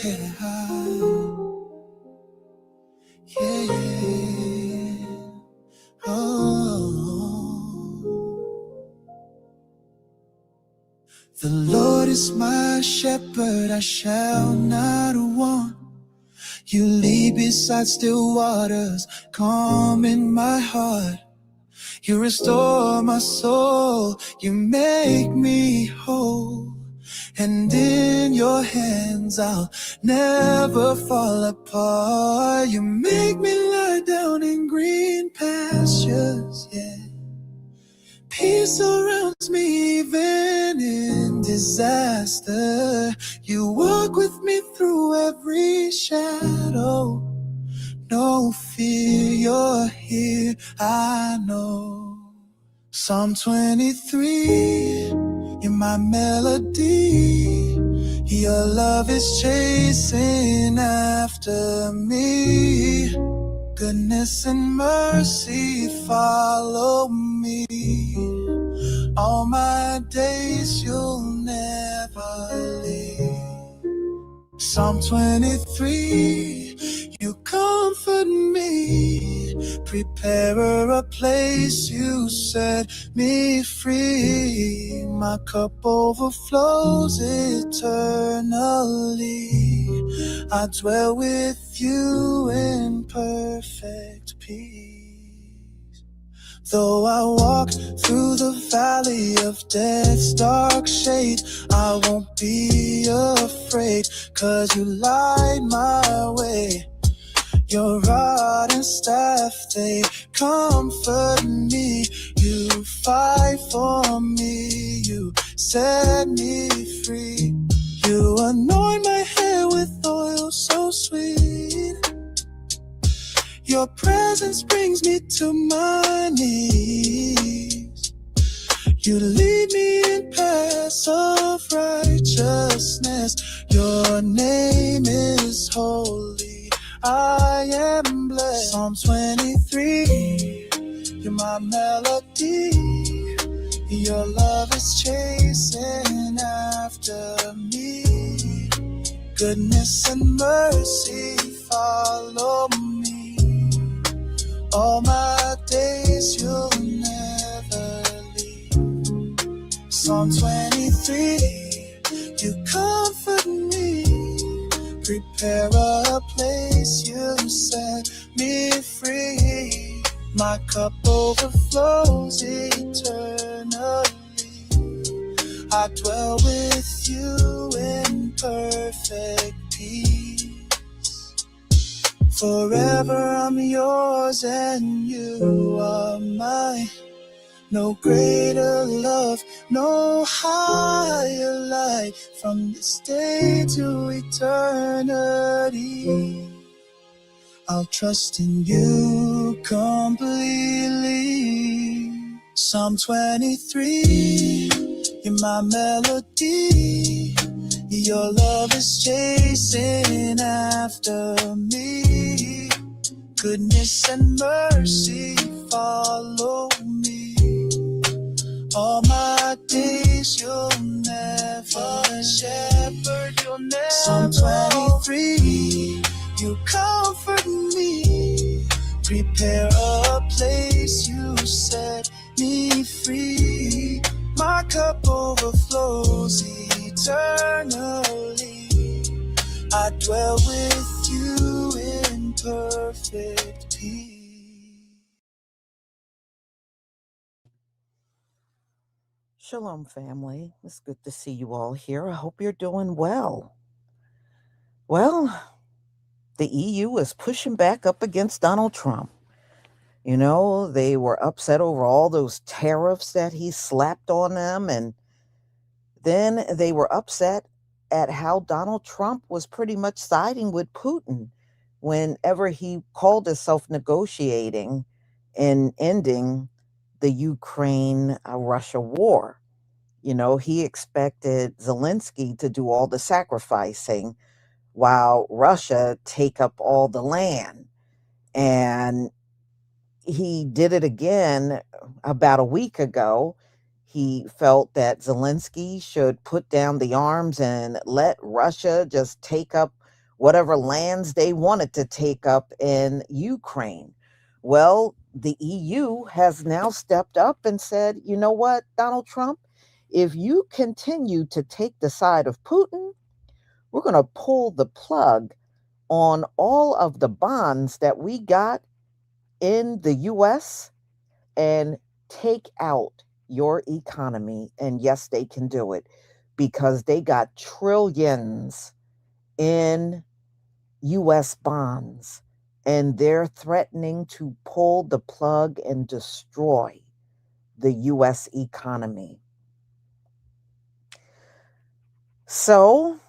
head high. Yeah. Oh. The Lord is my shepherd, I shall not want. You lead beside still waters, calm in my heart. You restore my soul, you make me whole. And in your hands I'll never fall apart. You make me lie down in green pastures, yeah. Peace surrounds me even in disaster. You walk with me through every shadow. No fear, you're here, I know. Psalm 23, you're my melody. Your love is chasing after me. Goodness and mercy follow me. All my days you'll never leave. Psalm 23, you comfort me. Prepare a place, you set me free. My cup overflows eternally. I dwell with you in perfect peace. Though I walk through the valley of death's dark shade, I won't be afraid, 'cause you light my way. Your rod and staff, they comfort me. You fight for me, you set me free. You anoint my head with oil so sweet. Your presence brings me to my knees. You lead me in paths of righteousness. Your name is holy, I am blessed. Psalm 23, you're my melody. Your love is chasing after me. Goodness and mercy follow me. All my days you'll never leave. Psalm 23, you comfort me. Prepare a place, you set me free. My cup overflows eternally. I dwell with you in perfect peace. Forever I'm yours and you are mine. No greater love, no higher light. From this day to eternity, I'll trust in you completely. Psalm 23, you're my melody. Your love is chasing after me. Goodness and mercy follow me. All my days you'll never shepherd, you'll never. Psalm 23, you comfort me. Prepare a place, you set me free. My cup overflows eternally. I dwell with you in perfect peace. Shalom, family. It's good to see you all here. I hope you're doing well. Well, the EU is pushing back up against Donald Trump. You know, they were upset over all those tariffs that he slapped on them, and then they were upset at how Donald Trump was pretty much siding with Putin whenever he called himself negotiating and ending the Ukraine-Russia war. You know, he expected Zelensky to do all the sacrificing while Russia take up all the land. And he did it again about a week ago. He felt that Zelensky should put down the arms and let Russia just take up whatever lands they wanted to take up in Ukraine. Well, the EU has now stepped up and said, you know what, Donald Trump, if you continue to take the side of Putin, we're going to pull the plug on all of the bonds that we got in the US and take out your economy. And yes, they can do it because they got trillions in US bonds and they're threatening to pull the plug and destroy the US economy. So,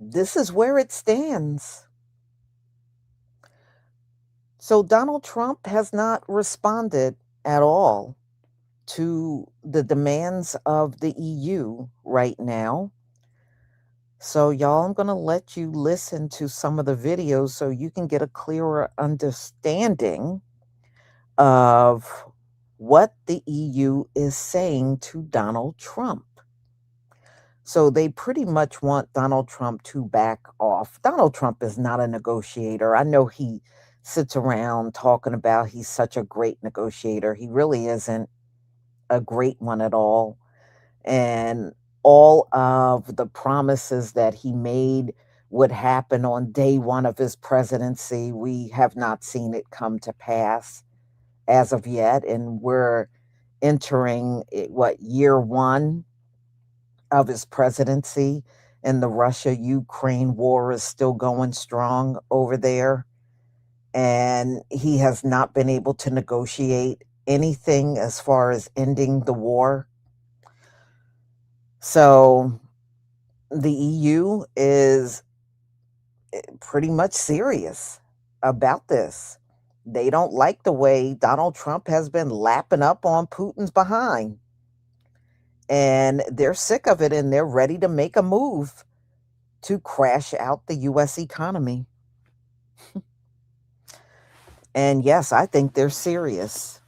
this is where it stands. So, Donald Trump has not responded at all to the demands of the EU right now. So, y'all, I'm going to let you listen to some of the videos so you can get a clearer understanding of what the EU is saying to Donald Trump. So they pretty much want Donald Trump to back off. Donald Trump is not a negotiator. I know he sits around talking about he's such a great negotiator. He really isn't a great one at all. And all of the promises that he made would happen on day one of his presidency, we have not seen it come to pass as of yet. And we're entering year one of his presidency, and the Russia-Ukraine war is still going strong over there. And he has not been able to negotiate anything as far as ending the war. So the EU is pretty much serious about this. They don't like the way Donald Trump has been lapping up on Putin's behind. And they're sick of it and they're ready to make a move to crash out the US economy. And yes, I think they're serious.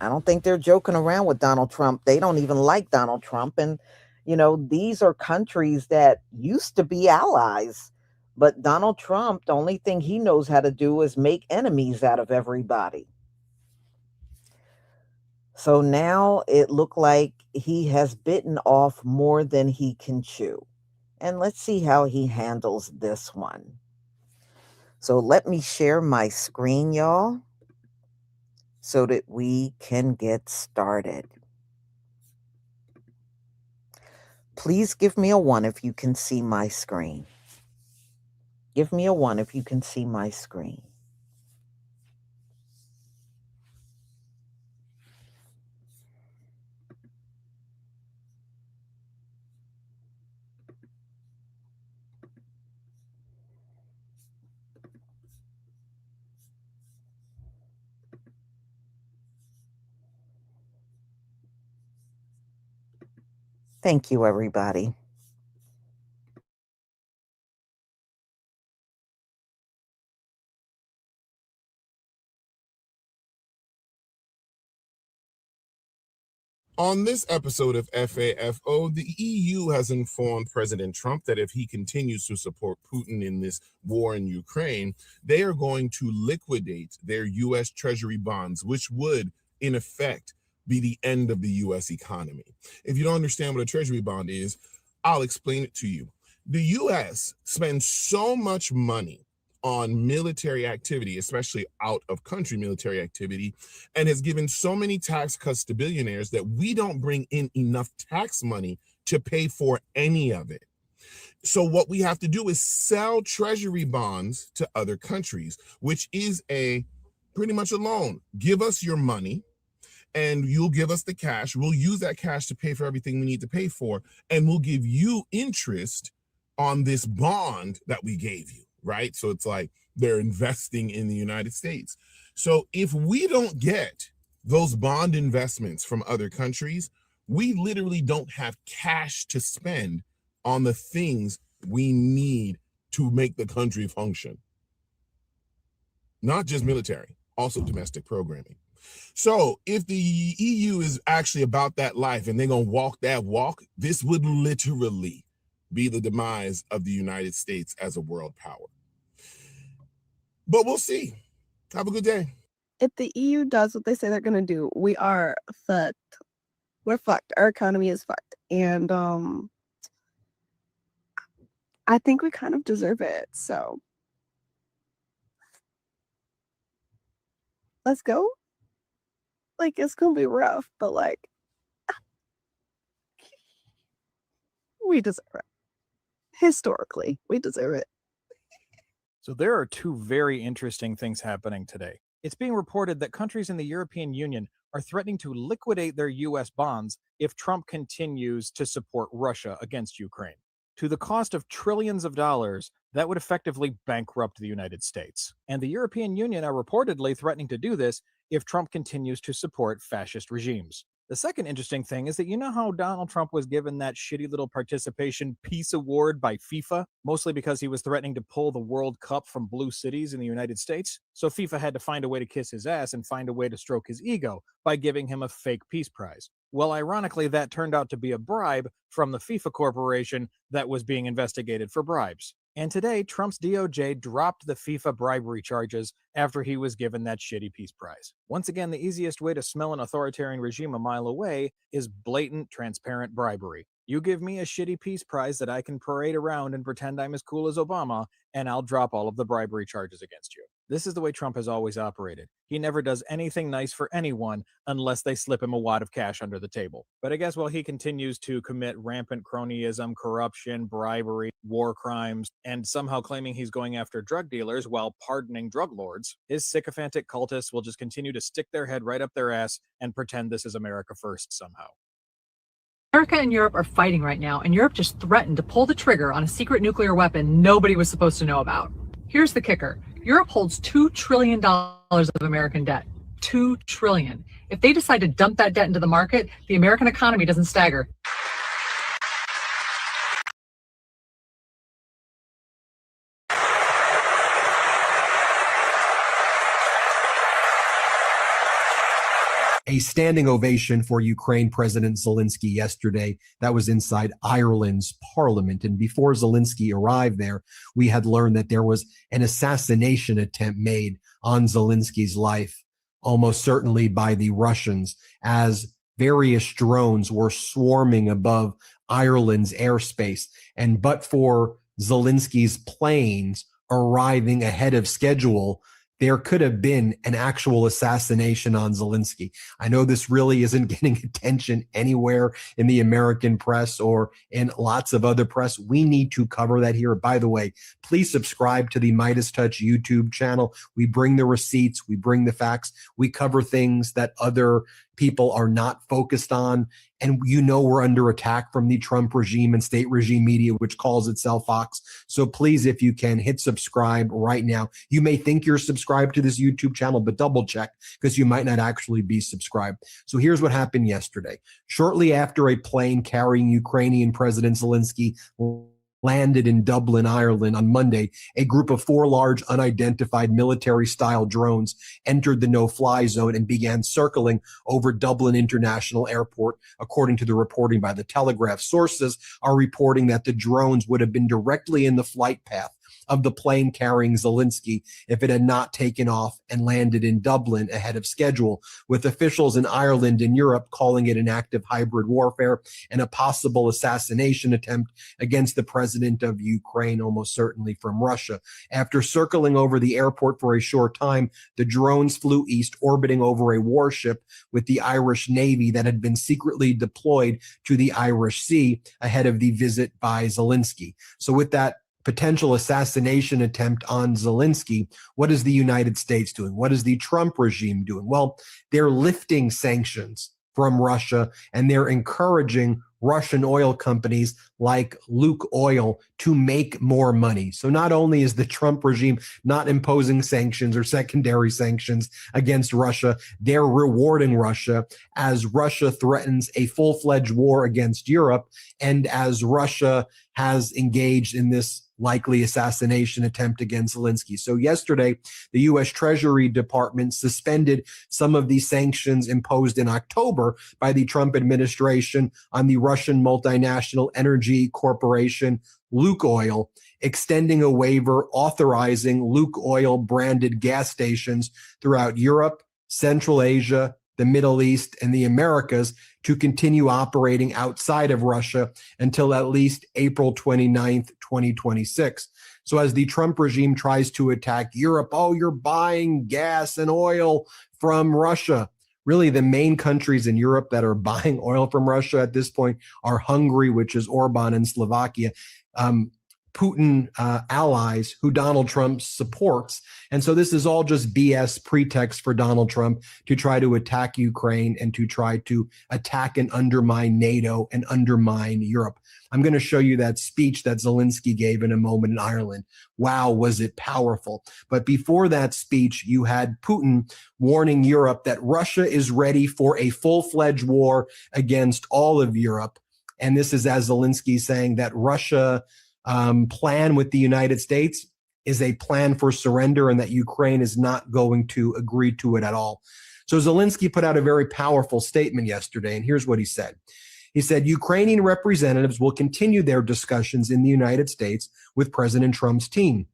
I don't think they're joking around with Donald Trump. They don't even like Donald Trump. And, these are countries that used to be allies. But Donald Trump, the only thing he knows how to do is make enemies out of everybody. So now it looked like he has bitten off more than he can chew. And let's see how he handles this one. So let me share my screen, y'all, so that we can get started. Please give me a 1 if you can see my screen. Give me a 1 if you can see my screen. Thank you, everybody. On this episode of FAFO, the EU has informed President Trump that if he continues to support Putin in this war in Ukraine, they are going to liquidate their U.S. Treasury bonds, which would, in effect, be the end of the U.S. economy. If you don't understand what a Treasury bond is, I'll explain it to you. The U.S. spends so much money on military activity, especially out of country military activity, and has given so many tax cuts to billionaires that we don't bring in enough tax money to pay for any of it. So what we have to do is sell treasury bonds to other countries, which is pretty much a loan. Give us your money and you'll give us the cash. We'll use that cash to pay for everything we need to pay for, and we'll give you interest on this bond that we gave you. Right? So it's like they're investing in the United States. So if we don't get those bond investments from other countries, we literally don't have cash to spend on the things we need to make the country function. Not just military, also domestic programming. So if the EU is actually about that life and they're going to walk that walk, this would literally be the demise of the United States as a world power. But we'll see. Have a good day. If the EU does what they say they're going to do, we are fucked. We're fucked. Our economy is fucked. And I think we kind of deserve it. So let's go. Like, it's going to be rough, but like, we deserve it. Historically, we deserve it. So there are two very interesting things happening today. It's being reported that countries in the European Union are threatening to liquidate their U.S. bonds if Trump continues to support Russia against Ukraine. To the cost of trillions of dollars, that would effectively bankrupt the United States. And the European Union are reportedly threatening to do this if Trump continues to support fascist regimes. The second interesting thing is that you know how Donald Trump was given that shitty little participation peace award by FIFA, mostly because he was threatening to pull the World Cup from blue cities in the United States? So FIFA had to find a way to kiss his ass and find a way to stroke his ego by giving him a fake peace prize. Well, ironically, that turned out to be a bribe from the FIFA corporation that was being investigated for bribes. And today, Trump's DOJ dropped the FIFA bribery charges after he was given that shitty peace prize. Once again, the easiest way to smell an authoritarian regime a mile away is blatant, transparent bribery. You give me a shitty peace prize that I can parade around and pretend I'm as cool as Obama, and I'll drop all of the bribery charges against you. This is the way Trump has always operated. He never does anything nice for anyone unless they slip him a wad of cash under the table. But I guess while he continues to commit rampant cronyism, corruption, bribery, war crimes, and somehow claiming he's going after drug dealers while pardoning drug lords, his sycophantic cultists will just continue to stick their head right up their ass and pretend this is America first somehow. America and Europe are fighting right now, and Europe just threatened to pull the trigger on a secret nuclear weapon nobody was supposed to know about. Here's the kicker. Europe holds $2 trillion of American debt. $2 trillion. If they decide to dump that debt into the market, the American economy doesn't stagger. A standing ovation for Ukraine President Zelensky yesterday. That was inside Ireland's parliament. And before Zelensky arrived there, we had learned that there was an assassination attempt made on Zelensky's life, almost certainly by the Russians, as various drones were swarming above Ireland's airspace. And but for Zelensky's planes arriving ahead of schedule, there could have been an actual assassination on Zelensky. I know this really isn't getting attention anywhere in the American press or in lots of other press. We need to cover that here. By the way, please subscribe to the Midas Touch YouTube channel. We bring the receipts, we bring the facts, we cover things that other people are not focused on. And you know we're under attack from the Trump regime and state regime media, which calls itself Fox. So please, if you can, hit subscribe right now. You may think you're subscribed to this YouTube channel, but double check because you might not actually be subscribed. So here's what happened yesterday. Shortly after a plane carrying Ukrainian President Zelensky landed in Dublin, Ireland on Monday, a group of 4 large unidentified military-style drones entered the no-fly zone and began circling over Dublin International Airport, according to the reporting by The Telegraph. Sources are reporting that the drones would have been directly in the flight path of the plane carrying Zelensky if it had not taken off and landed in Dublin ahead of schedule, with officials in Ireland and Europe calling it an act of hybrid warfare and a possible assassination attempt against the president of Ukraine, almost certainly from Russia. After circling over the airport for a short time, the drones flew east, orbiting over a warship with the Irish Navy that had been secretly deployed to the Irish Sea ahead of the visit by Zelensky. So with that potential assassination attempt on Zelensky, what is the United States doing? What is the Trump regime doing? Well, they're lifting sanctions from Russia, and they're encouraging Russian oil companies like Luke Oil to make more money. So not only is the Trump regime not imposing sanctions or secondary sanctions against Russia, they're rewarding Russia as Russia threatens a full-fledged war against Europe, and as Russia has engaged in this likely assassination attempt against Zelensky. So yesterday, the U.S. Treasury Department suspended some of the sanctions imposed in October by the Trump administration on the Russian multinational energy corporation Lukoil, extending a waiver authorizing Lukoil branded gas stations throughout Europe, Central Asia, the Middle East, and the Americas to continue operating outside of Russia until at least April 29th, 2026. So as the Trump regime tries to attack Europe, oh, you're buying gas and oil from Russia. Really, the main countries in Europe that are buying oil from Russia at this point are Hungary, which is Orban, and Slovakia. Putin allies who Donald Trump supports. And so this is all just BS pretext for Donald Trump to try to attack Ukraine and to try to attack and undermine NATO and undermine Europe. I'm going to show you that speech that Zelensky gave in a moment in Ireland. Wow, was it powerful. But before that speech, you had Putin warning Europe that Russia is ready for a full-fledged war against all of Europe. And this is as Zelensky saying that Russia plan with the United States is a plan for surrender and that Ukraine is not going to agree to it at all. So Zelensky put out a very powerful statement yesterday, and here's what he said. He said, Ukrainian representatives will continue their discussions in the United States with President Trump's team.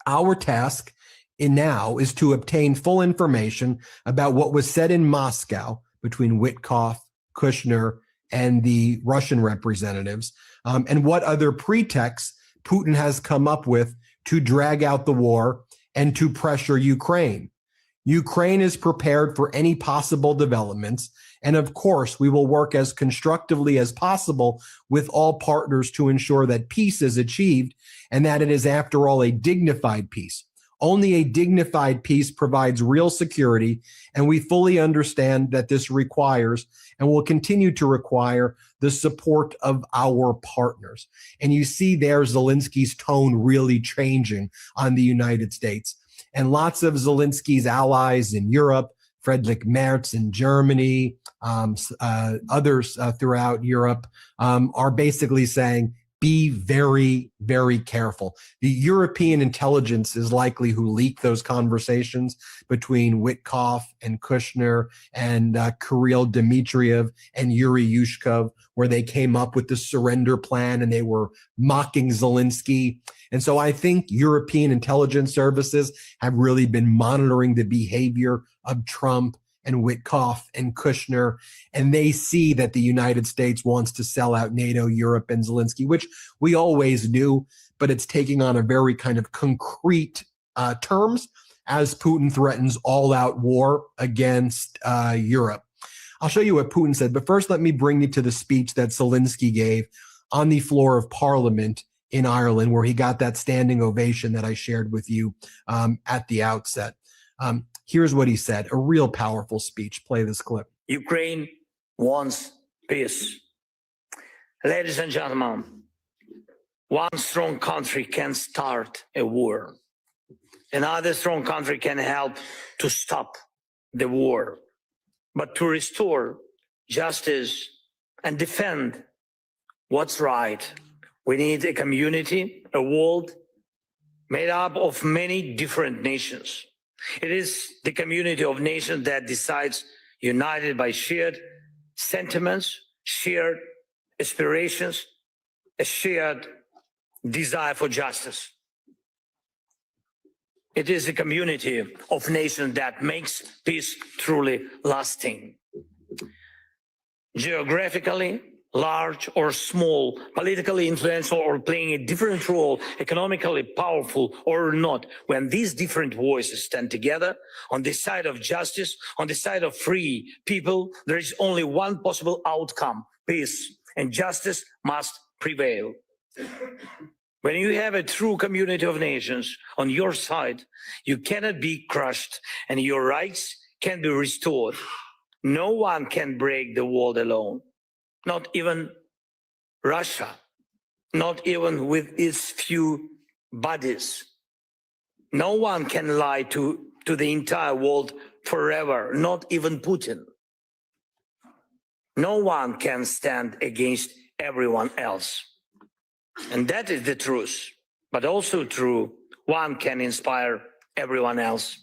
Our task now is to obtain full information about what was said in Moscow between Witkoff, Kushner, and the Russian representatives, and what other pretexts Putin has come up with to drag out the war and to pressure Ukraine. Ukraine is prepared for any possible developments, and of course, we will work as constructively as possible with all partners to ensure that peace is achieved and that it is, after all, a dignified peace. Only a dignified peace provides real security, and we fully understand that this requires and will continue to require the support of our partners. And you see there Zelensky's tone really changing on the United States. And lots of Zelensky's allies in Europe, Friedrich Merz in Germany, others throughout Europe, are basically saying, be very, very careful. The European intelligence is likely who leaked those conversations between Witkoff and Kushner and Kirill Dmitriev and Yuri Yushkov, where they came up with the surrender plan and they were mocking Zelensky. And so I think European intelligence services have really been monitoring the behavior of Trump and Witkoff and Kushner, and they see that the United States wants to sell out NATO, Europe, and Zelensky, which we always knew, but it's taking on a very kind of concrete terms as Putin threatens all-out war against Europe. I'll show you what Putin said, but first let me bring you to the speech that Zelensky gave on the floor of Parliament in Ireland, where he got that standing ovation that I shared with you at the outset. Here's what he said, a real powerful speech. Play this clip. Ukraine wants peace. Ladies and gentlemen, one strong country can start a war. Another strong country can help to stop the war. But to restore justice and defend what's right, we need a community, a world made up of many different nations. It is the community of nations that decides, united by shared sentiments, shared aspirations, a shared desire for justice. It is a community of nations that makes peace truly lasting. Geographically, large or small, politically influential or playing a different role, economically powerful or not, when these different voices stand together on the side of justice, on the side of free people, there is only one possible outcome, peace, and justice must prevail. When you have a true community of nations on your side, you cannot be crushed and your rights can be restored. No one can break the world alone. Not even Russia, not even with its few bodies. No one can lie to the entire world forever, not even Putin. No one can stand against everyone else. And that is the truth. but also true, one can inspire everyone else.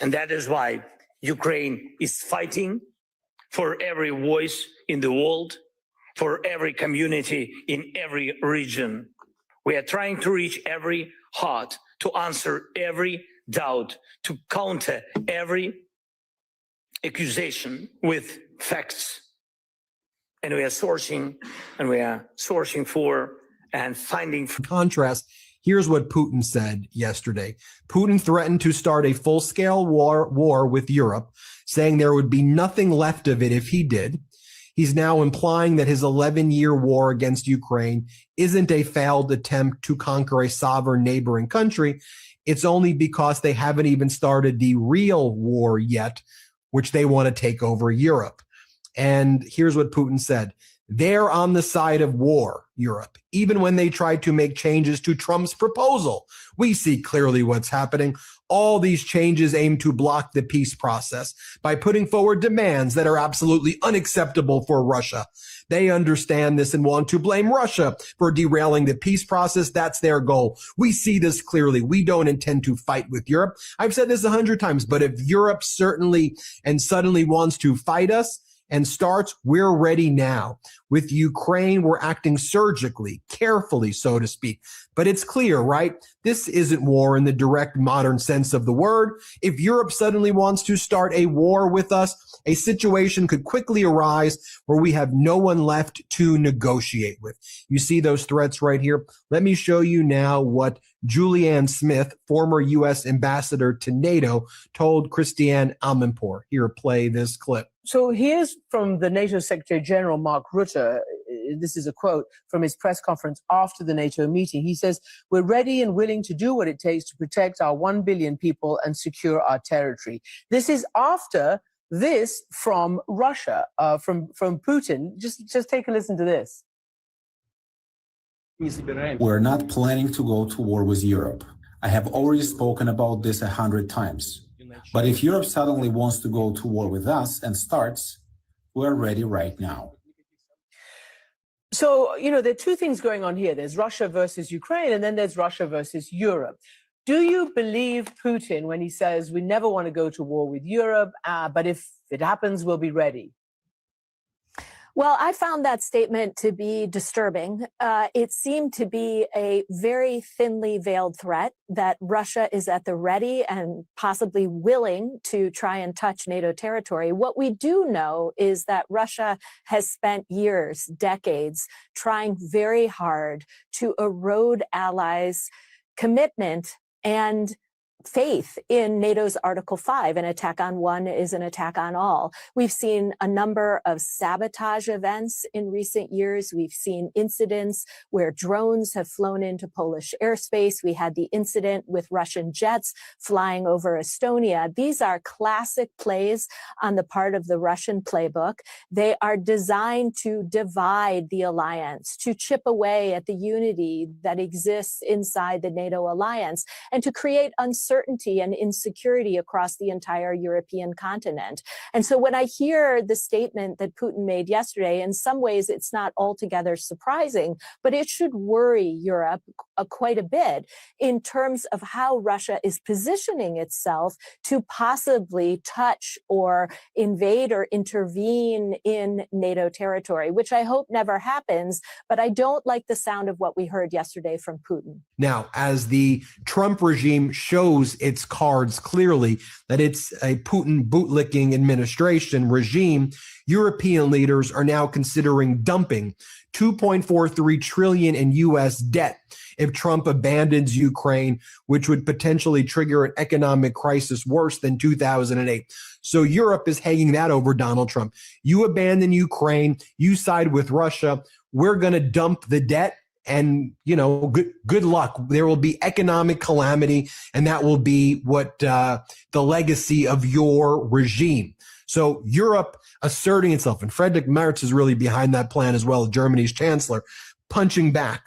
And that is why Ukraine is fighting for every voice in the world, for every community in every region. We are trying to reach every heart, to answer every doubt, to counter every accusation with facts. And we are sourcing for and finding. In contrast, here's what Putin said yesterday. Putin threatened to start a full-scale war with Europe, saying there would be nothing left of it if he did. He's now implying that his 11-year war against Ukraine isn't a failed attempt to conquer a sovereign neighboring country. It's only because they haven't even started the real war yet, which they want to take over Europe. And here's what Putin said. They're on the side of war, Europe, even when they tried to make changes to Trump's proposal. We see clearly what's happening. All these changes aim to block the peace process by putting forward demands that are absolutely unacceptable for Russia. They understand this and want to blame Russia for derailing the peace process. That's their goal. We see this clearly. We don't intend to fight with Europe. I've said this 100 times, but if Europe certainly and suddenly wants to fight us, and starts, we're ready now. With Ukraine, we're acting surgically, carefully, so to speak. But it's clear, right? This isn't war in the direct modern sense of the word. If Europe suddenly wants to start a war with us, a situation could quickly arise where we have no one left to negotiate with. You see those threats right here? Let me show you now what Julianne Smith, former U.S. ambassador to NATO, told Christiane Amanpour. Here, play this clip. So here's from the NATO Secretary General, Mark Rutte. This is a quote from his press conference after the NATO meeting. He says, "We're ready and willing to do what it takes to protect our 1 billion people and secure our territory." This is after this from Russia, from Putin. Just take a listen to this. We're not planning to go to war with Europe. I have already spoken about this 100 times. But if Europe suddenly wants to go to war with us and starts, we're ready right now. So, there are two things going on here. There's Russia versus Ukraine, and then there's Russia versus Europe. Do you believe Putin when he says we never want to go to war with Europe, but if it happens, we'll be ready? Well, I found that statement to be disturbing. It seemed to be a very thinly veiled threat that Russia is at the ready and possibly willing to try and touch NATO territory. What we do know is that Russia has spent years, decades, trying very hard to erode allies' commitment and faith in NATO's Article 5. An attack on one is an attack on all. We've seen a number of sabotage events in recent years. We've seen incidents where drones have flown into Polish airspace. We had the incident with Russian jets flying over Estonia. These are classic plays on the part of the Russian playbook. They are designed to divide the alliance, to chip away at the unity that exists inside the NATO alliance, and to create uncertainty and insecurity across the entire European continent. And so when I hear the statement that Putin made yesterday, in some ways it's not altogether surprising, but it should worry Europe quite a bit in terms of how Russia is positioning itself to possibly touch or invade or intervene in NATO territory, which I hope never happens, but I don't like the sound of what we heard yesterday from Putin. Now, as the Trump regime shows its cards clearly that it's a Putin bootlicking administration regime, European leaders are now considering dumping $2.43 trillion in U.S. debt if Trump abandons Ukraine, which would potentially trigger an economic crisis worse than 2008. So Europe is hanging that over Donald Trump. You abandon Ukraine, you side with Russia, we're going to dump the debt. And, good luck. There will be economic calamity, and that will be what the legacy of your regime. So Europe asserting itself, and Friedrich Merz is really behind that plan as well, Germany's chancellor, punching back.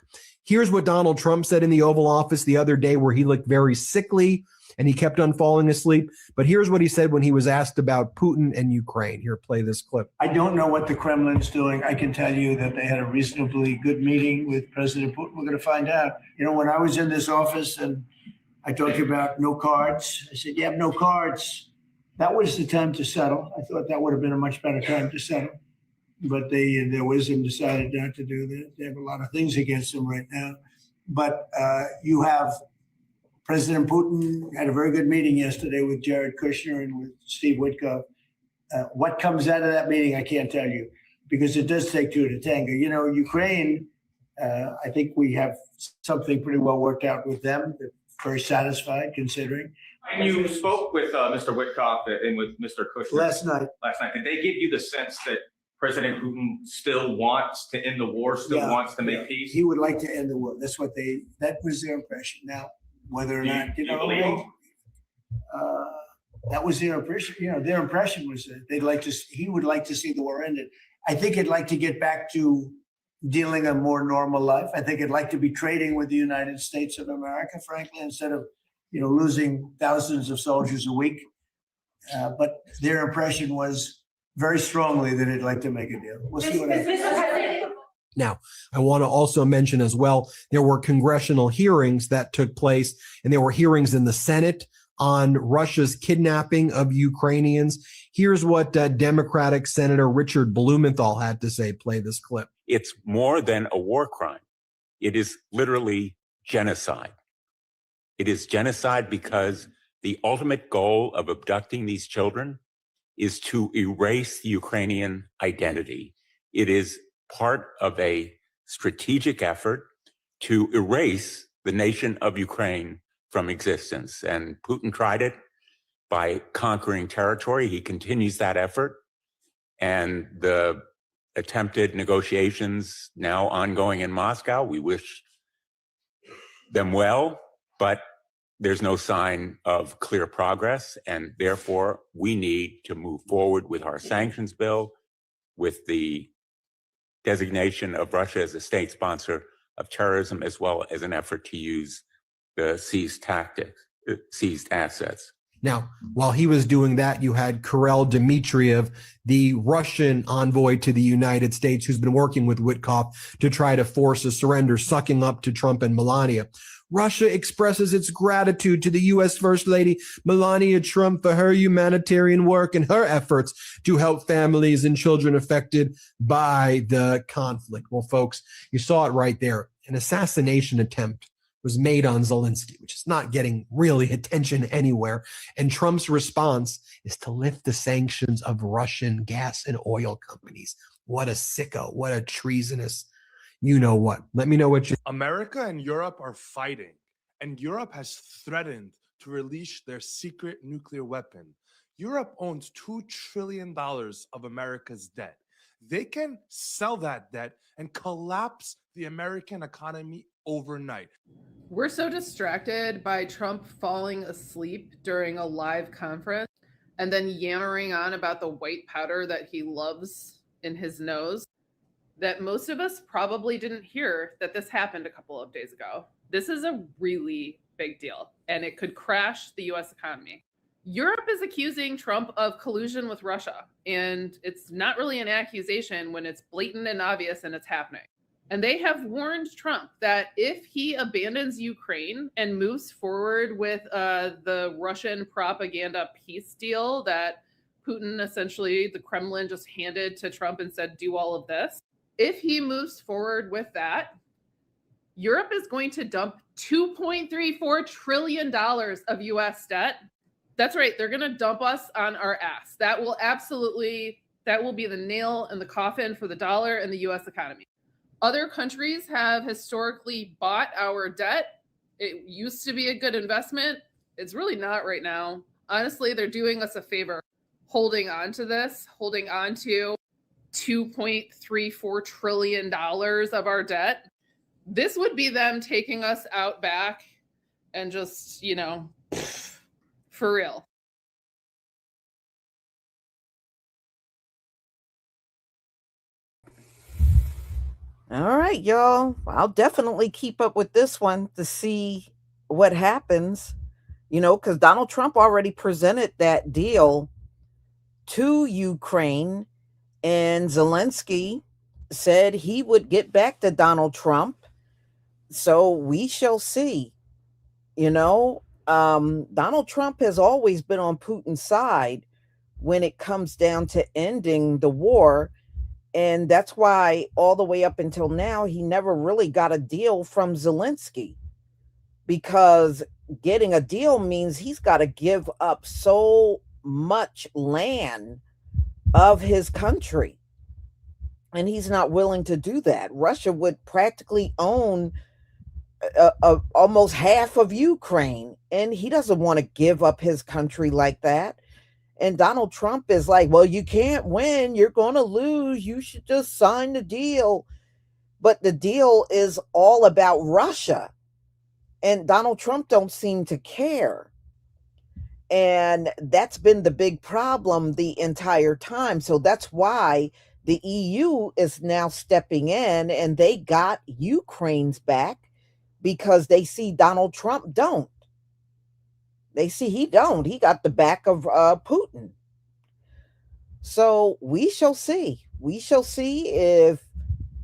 Here's what Donald Trump said in the Oval Office the other day, where he looked very sickly, and he kept on falling asleep. But here's what he said when he was asked about Putin and Ukraine. Here, play this clip. I don't know what the Kremlin's doing. I can tell you that they had a reasonably good meeting with President Putin. We're going to find out. You know, when I was in this office and I talked about no cards, I said, you have no cards. That was the time to settle. I thought that would have been a much better time to settle. But they, in their wisdom, decided not to do that. They have a lot of things against them right now. But you have President Putin had a very good meeting yesterday with Jared Kushner and with Steve Witkoff. What comes out of that meeting, I can't tell you, because it does take two to tango. You know, Ukraine, I think we have something pretty well worked out with them. They're very satisfied, considering. And you spoke with Mr. Witkoff and with Mr. Kushner last night. Did they give you the sense that President Putin still wants to end the war, still wants to make peace? He would like to end the war. That's what that was their impression. Now, whether or not, that was their impression. You know, their impression was that he would like to see the war ended. I think he'd like to get back to dealing a more normal life. I think he'd like to be trading with the United States of America, frankly, instead of, losing thousands of soldiers a week. But their impression was very strongly that he'd like to make a deal. We'll see what happens. Now, I want to also mention as well, there were congressional hearings that took place, and there were hearings in the Senate on Russia's kidnapping of Ukrainians. Here's what Democratic Senator Richard Blumenthal had to say. Play this clip. It's more than a war crime. It is literally genocide. It is genocide because the ultimate goal of abducting these children is to erase the Ukrainian identity. It is part of a strategic effort to erase the nation of Ukraine from existence. And Putin tried it by conquering territory. He continues that effort. And the attempted negotiations now ongoing in Moscow, we wish them well, but there's no sign of clear progress. And therefore, we need to move forward with our sanctions bill, with the designation of Russia as a state sponsor of terrorism, as well as an effort to use the seized assets. Now, while he was doing that, you had Kirill Dmitriev, the Russian envoy to the United States, who's been working with Witkoff to try to force a surrender, sucking up to Trump and Melania. Russia expresses its gratitude to the U.S. First Lady Melania Trump for her humanitarian work and her efforts to help families and children affected by the conflict. Well, folks, you saw it right there. An assassination attempt was made on Zelensky, which is not getting really attention anywhere. And Trump's response is to lift the sanctions of Russian gas and oil companies. What a sicko. What a treasonous, you know what. Let me know what you... America and Europe are fighting, and Europe has threatened to release their secret nuclear weapon. Europe owns $2 trillion of America's debt. They can sell that debt and collapse the American economy overnight. We're so distracted by Trump falling asleep during a live conference and then yammering on about the white powder that he loves in his nose that most of us probably didn't hear that this happened a couple of days ago. This is a really big deal, and it could crash the US economy. Europe is accusing Trump of collusion with Russia, and it's not really an accusation when it's blatant and obvious and it's happening. And they have warned Trump that if he abandons Ukraine and moves forward with the Russian propaganda peace deal that Putin, essentially the Kremlin, just handed to Trump and said, do all of this. If he moves forward with that, Europe is going to dump $2.34 trillion of US debt. That's right. They're going to dump us on our ass. That will be the nail in the coffin for the dollar and the US economy. Other countries have historically bought our debt. It used to be a good investment. It's really not right now. Honestly, they're doing us a favor holding on to this, holding on to $2.34 trillion of our debt. This would be them taking us out back and just, for real. All right, y'all. I'll definitely keep up with this one to see what happens. because Donald Trump already presented that deal to Ukraine, and Zelensky said he would get back to Donald Trump. So we shall see. Donald Trump has always been on Putin's side when it comes down to ending the war. And that's why all the way up until now, he never really got a deal from Zelensky, because getting a deal means he's got to give up so much land of his country. And he's not willing to do that. Russia would practically own almost half of Ukraine, and he doesn't want to give up his country like that. And Donald Trump is like, well, you can't win. You're going to lose. You should just sign the deal. But the deal is all about Russia. And Donald Trump don't seem to care. And that's been the big problem the entire time. So that's why the EU is now stepping in, and they got Ukraine's back, because they see Donald Trump don't. They see he don't. He got the back of Putin. So we shall see. We shall see if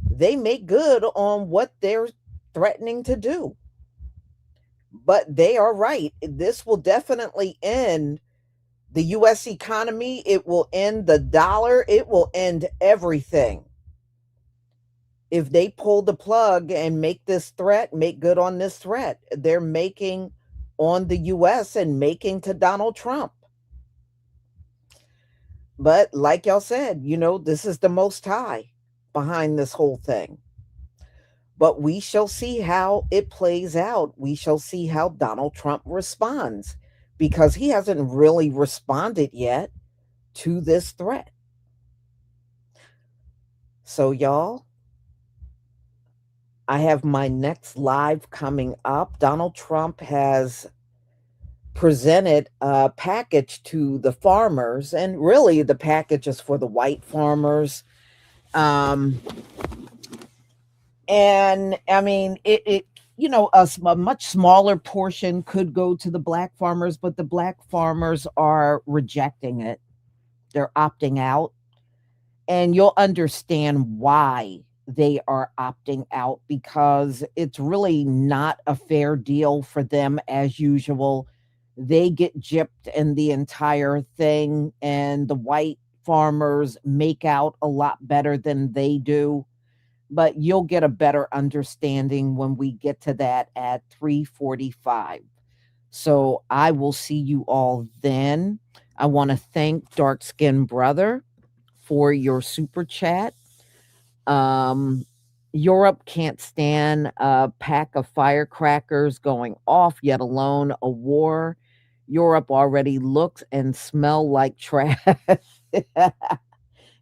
they make good on what they're threatening to do. But they are right. This will definitely end the U.S. economy. It will end the dollar. It will end everything. If they pull the plug and make good on this threat, they're making on the U.S. and making to Donald Trump. But like y'all said, this is the Most High behind this whole thing. But we shall see how it plays out. We shall see how Donald Trump responds, because he hasn't really responded yet to this threat. So y'all, I have my next live coming up. Donald Trump has presented a package to the farmers, and really the package is for the white farmers. And I mean, a much smaller portion could go to the black farmers, but the black farmers are rejecting it. They're opting out. And you'll understand why they are opting out, because it's really not a fair deal for them as usual. They get gypped in the entire thing, and the white farmers make out a lot better than they do. But you'll get a better understanding when we get to that at 3:45. So I will see you all then. I want to thank Dark Skin Brother for your super chat. Europe can't stand a pack of firecrackers going off, yet alone a war. Europe already looks and smell like trash.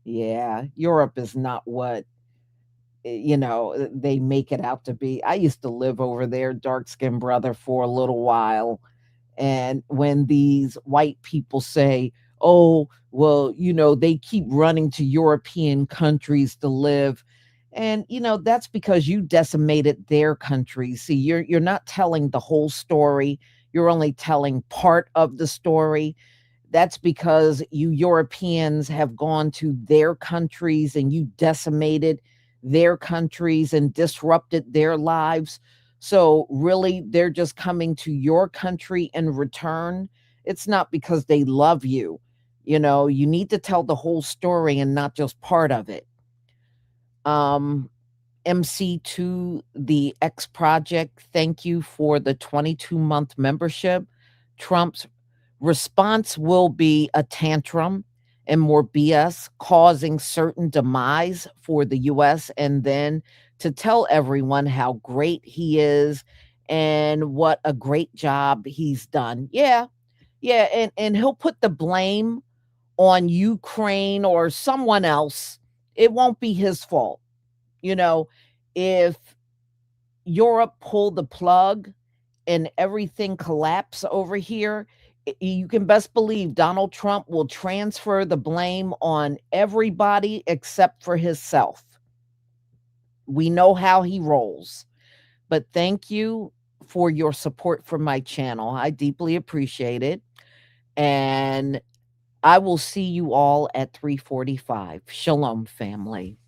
Yeah, Europe is not what they make it out to be. I used to live over there, Dark Skin Brother, for a little while. And when these white people say, oh, well, they keep running to European countries to live. And, that's because you decimated their countries. See, you're not telling the whole story. You're only telling part of the story. That's because you Europeans have gone to their countries and you decimated their countries and disrupted their lives. So really, they're just coming to your country in return. It's not because they love you. You need to tell the whole story and not just part of it. MC2, the X Project, thank you for the 22-month membership. Trump's response will be a tantrum and more BS, causing certain demise for the U.S., and then to tell everyone how great he is and what a great job he's done. Yeah, and he'll put the blame on Ukraine or someone else. It won't be his fault. If Europe pulled the plug and everything collapse over here, you can best believe Donald Trump will transfer the blame on everybody except for himself. We know how he rolls. But thank you for your support for my channel. I deeply appreciate it. And I will see you all at 3:45. Shalom, family.